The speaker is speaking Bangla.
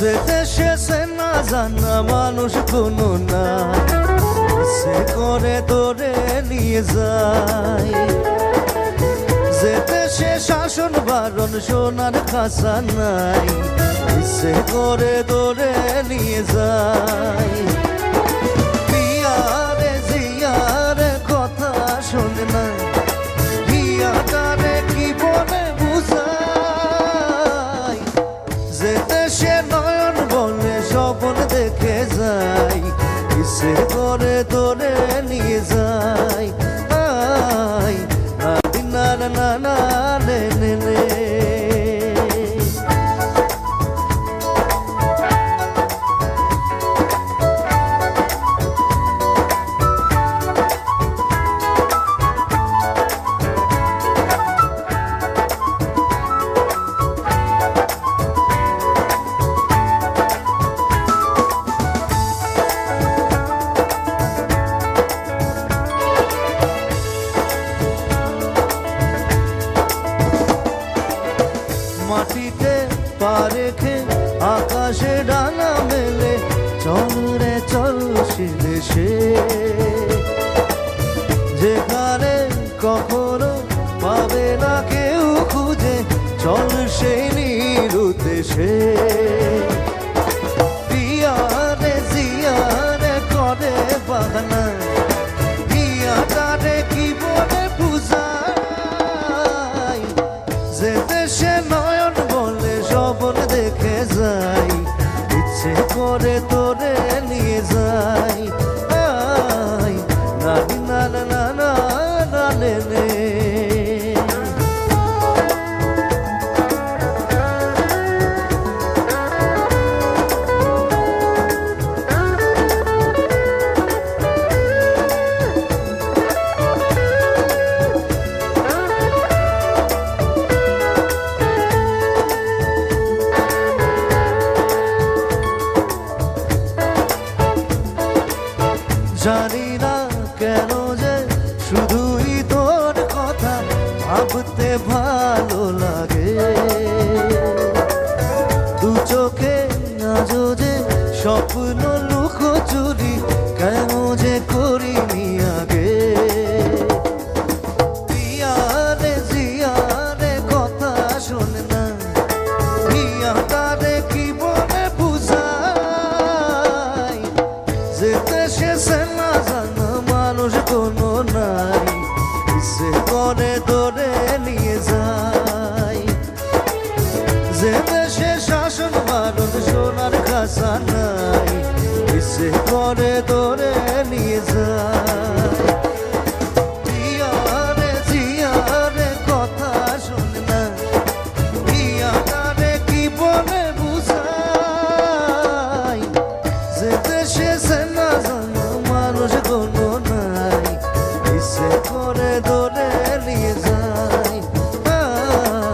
যে দেশে সে না জানা মানুষ কোনো নাই, সে করে তোরে নিয়ে যায়। যে দেশে শাসন বারণ সোনার খাসা নাই, সে করে তোরে নিয়ে যায়। পিয়ারে জিয়ারে কথা শোনে না, হিয়াটারে কি বলে বুঝাই। যে দেশে নয়ন বলে স্বপ্ন দেখে যাই, সে করে তোরে নিয়ে যায়। না না না না নে নে নে। মাটিতে পা রেখে আকাশে ডানা মেলে, চল রে চল সে দেশে যেখানে কখনো পাবে না কেউ খুঁজে, চল সেই নিরুদ্দেশে। পিয়ারে জিয়ারে করে বাহানা, পিয়াটারে কি বলে বুঝাই। যে দেশে নয়ন বলে স্বপ্ন দেখে যাই, ইচ্ছে করে তোরে নিয়ে যাই। নানি না না না না না নে নে। জানি না কেন যে শুধুই তোর কথা ভাবতে ভালো লাগে। দু চোখে আজও যে স্বপ্ন